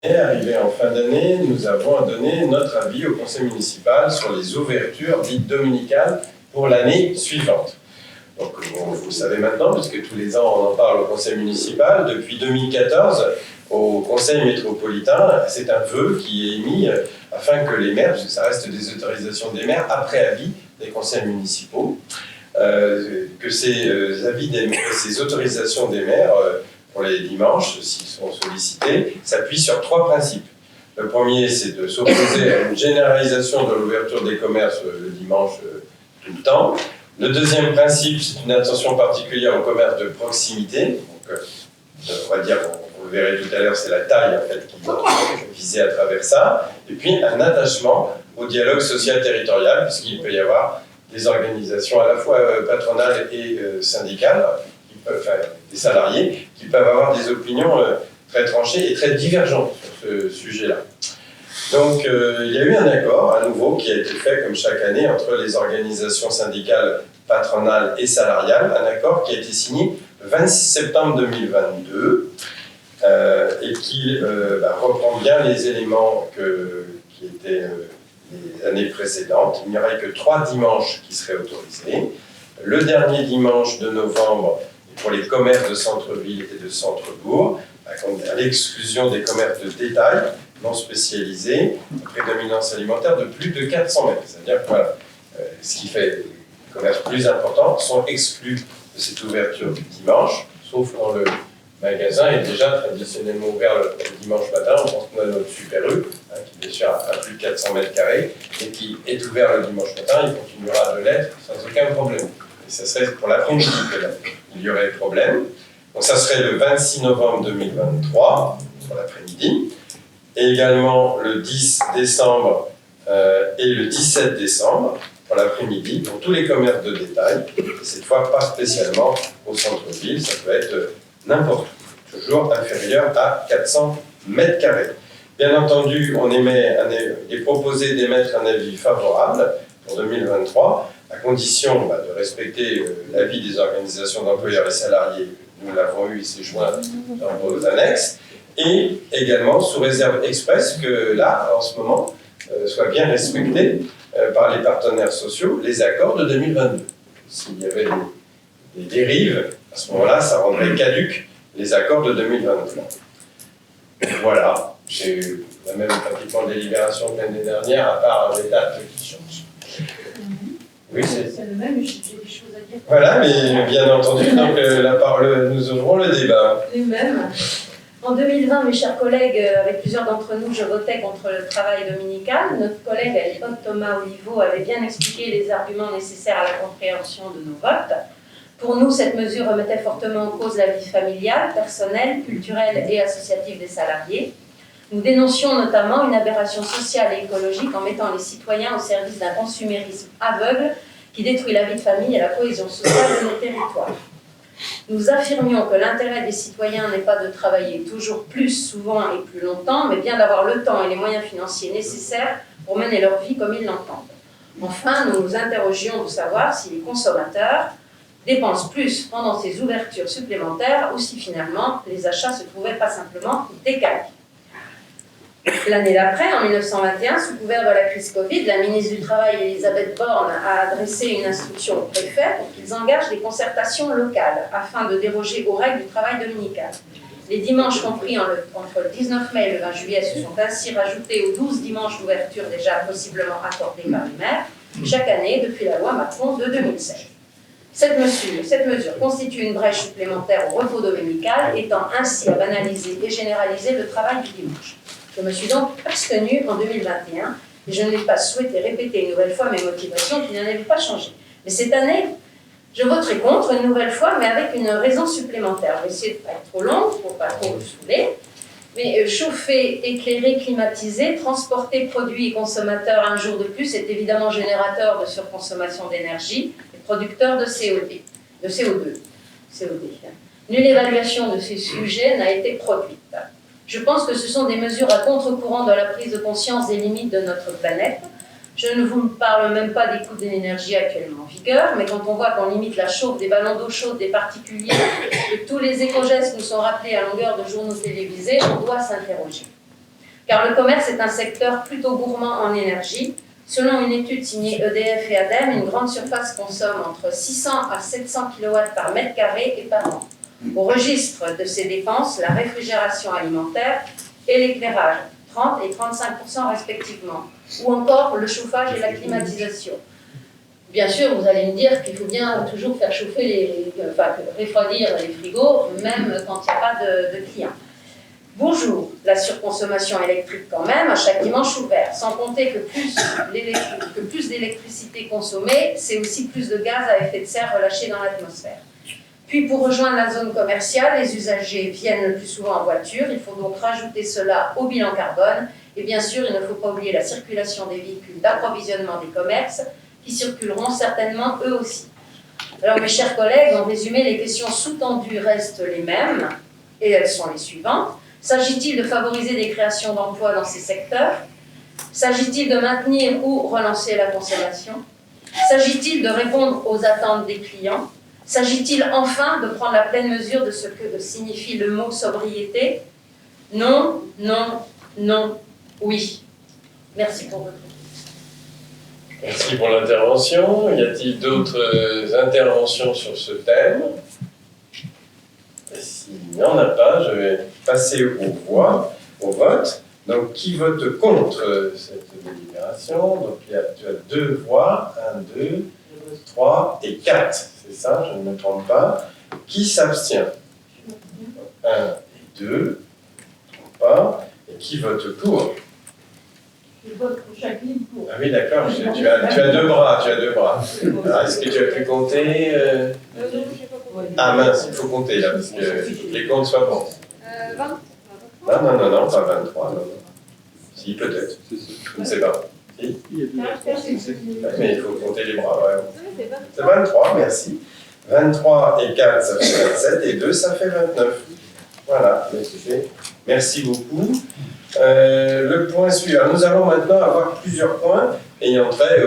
Et arrivé en fin d'année, nous avons donné notre avis au conseil municipal sur les ouvertures dites dominicales pour l'année suivante. Donc, vous le savez maintenant, puisque tous les ans on en parle au conseil municipal. Depuis 2014, au conseil métropolitain, c'est un vœu qui est émis afin que les maires, parce que ça reste des autorisations des maires, après avis des conseils municipaux, que ces autorisations des maires pour les dimanches, s'ils sont sollicités, s'appuient sur 3 principes. Le premier, c'est de s'opposer à une généralisation de l'ouverture des commerces le dimanche tout le temps. Le deuxième principe, c'est une attention particulière au commerce de proximité. Donc, on va dire, vous le verrez tout à l'heure, c'est la taille en fait, qui est visée à travers ça. Et puis, un attachement au dialogue social territorial, puisqu'il peut y avoir des organisations à la fois patronales et syndicales, des salariés, qui peuvent avoir des opinions très tranchées et très divergentes sur ce sujet-là. Donc, il y a eu un accord, à nouveau, qui a été fait, comme chaque année, entre les organisations syndicales, patronales et salariales, un accord qui a été signé le 26 septembre 2022, et qui reprend bien les éléments qui étaient les années précédentes. Il n'y aurait que 3 dimanches qui seraient autorisés. Le dernier dimanche de novembre, pour les commerces de centre-ville et de centre-bourg, à l'exclusion des commerces de détail non spécialisés, prédominance alimentaire de plus de 400 mètres. C'est-à-dire que voilà, ce qui fait les commerces plus importants sont exclus de cette ouverture du dimanche, sauf quand le magasin est déjà traditionnellement ouvert le dimanche matin. On pense qu'on a notre Super U, qui bien sûr a plus de 400 mètres carrés, et qui est ouvert le dimanche matin. Il continuera de l'être sans aucun problème. Et ça serait pour l'après-midi que là, il y aurait problème. Donc ça serait le 26 novembre 2023, pour l'après-midi, et également le 10 décembre et le 17 décembre, pour l'après-midi, pour tous les commerces de détail, et cette fois pas spécialement au centre-ville, ça peut être n'importe où, toujours inférieur à 400 mètres carrés. Bien entendu, il est proposé d'émettre un avis favorable pour 2023, à condition de respecter l'avis des organisations d'employeurs et salariés, nous l'avons eu, il s'est joint dans vos annexes, et également sous réserve expresse que là, en ce moment, soit bien respecté par les partenaires sociaux les accords de 2022. S'il y avait des dérives, à ce moment-là, ça rendrait caduques les accords de 2023. Voilà, j'ai eu la même pratiquement délibération que l'année dernière, à part les dates qui changent. Oui, c'est le même, j'ai des choses à dire. Voilà, mais bien entendu, donc nous ouvrons le débat. Les mêmes. En 2020, mes chers collègues, avec plusieurs d'entre nous, je votais contre le travail dominical. Notre collègue à l'époque, Thomas Oliveau, avait bien expliqué les arguments nécessaires à la compréhension de nos votes. Pour nous, cette mesure remettait fortement en cause la vie familiale, personnelle, culturelle et associative des salariés. Nous dénoncions notamment une aberration sociale et écologique en mettant les citoyens au service d'un consumérisme aveugle qui détruit la vie de famille et la cohésion sociale de nos territoires. Nous affirmions que l'intérêt des citoyens n'est pas de travailler toujours plus, souvent et plus longtemps, mais bien d'avoir le temps et les moyens financiers nécessaires pour mener leur vie comme ils l'entendent. Enfin, nous nous interrogions de savoir si les consommateurs dépensent plus pendant ces ouvertures supplémentaires ou si finalement les achats se trouvaient pas simplement décalés. L'année d'après, en 1921, sous couvert de la crise Covid, la ministre du Travail, Elisabeth Borne, a adressé une instruction au préfet pour qu'ils engagent des concertations locales afin de déroger aux règles du travail dominical. Les dimanches compris entre le 19 mai et le 20 juillet se sont ainsi rajoutés aux 12 dimanches d'ouverture déjà possiblement accordés par les maires chaque année depuis la loi Macron de 2016. Cette mesure constitue une brèche supplémentaire au repos dominical, étant ainsi à banaliser et généraliser le travail du dimanche. Je me suis donc abstenue en 2021 et je n'ai pas souhaité répéter une nouvelle fois mes motivations qui n'avaient pas changé. Mais cette année, je voterai contre une nouvelle fois, mais avec une raison supplémentaire. Je vais essayer de ne pas être trop longue pour ne pas trop vous saouler. Mais chauffer, éclairer, climatiser, transporter produits et consommateurs un jour de plus est évidemment générateur de surconsommation d'énergie et producteur de CO2. Nulle évaluation de ces sujets n'a été produite. Je pense que ce sont des mesures à contre-courant de la prise de conscience des limites de notre planète. Je ne vous parle même pas des coûts de l'énergie actuellement en vigueur, mais quand on voit qu'on limite la chauffe des ballons d'eau chaude des particuliers, que tous les éco-gestes nous sont rappelés à longueur de journaux télévisés, on doit s'interroger. car le commerce est un secteur plutôt gourmand en énergie. Selon une étude signée EDF et ADEME, une grande surface consomme entre 600 à 700 kW par mètre carré et par an. Au registre de ces dépenses, la réfrigération alimentaire et l'éclairage, 30 et 35% respectivement, ou encore le chauffage et la climatisation. Bien sûr, vous allez me dire qu'il faut bien toujours faire chauffer refroidir les frigos, même quand il n'y a pas de clients. Bonjour, la surconsommation électrique quand même, à chaque dimanche ouvert, sans compter que plus d'électricité consommée, c'est aussi plus de gaz à effet de serre relâché dans l'atmosphère. Puis pour rejoindre la zone commerciale, les usagers viennent le plus souvent en voiture, il faut donc rajouter cela au bilan carbone, et bien sûr, il ne faut pas oublier la circulation des véhicules d'approvisionnement des commerces, qui circuleront certainement eux aussi. Alors mes chers collègues, en résumé, les questions sous-tendues restent les mêmes, et elles sont les suivantes. S'agit-il de favoriser des créations d'emplois dans ces secteurs? S'agit-il de maintenir ou relancer la consommation? S'agit-il de répondre aux attentes des clients? S'agit-il enfin de prendre la pleine mesure de ce que signifie le mot sobriété? Non, non, non, oui. Merci pour votre écoute. Merci pour l'intervention. Y a-t-il d'autres interventions sur ce thème? S'il n'y en a pas, je vais passer au vote. Donc, qui vote contre cette délibération? Donc, tu as 2 voix, 1, 2, 3 et 4. C'est ça, je ne me trompe pas. Qui s'abstient? 1 et 2, je ne me trompe pas. Et qui vote pour? Je vote pour Jacqueline pour. Ah oui, d'accord, tu as 2 bras, Alors, est-ce que tu as pu compter Ah mince, il faut compter là, parce que les comptes soient bons. 20. Non, pas 23, non. Si, peut-être. Je ne sais pas. Si. Mais il faut compter les bras, ouais. C'est 23, merci. 23 et 4, ça fait 27, et 2, ça fait 29. Voilà, merci beaucoup. Le point suivant. Nous allons maintenant avoir plusieurs points ayant trait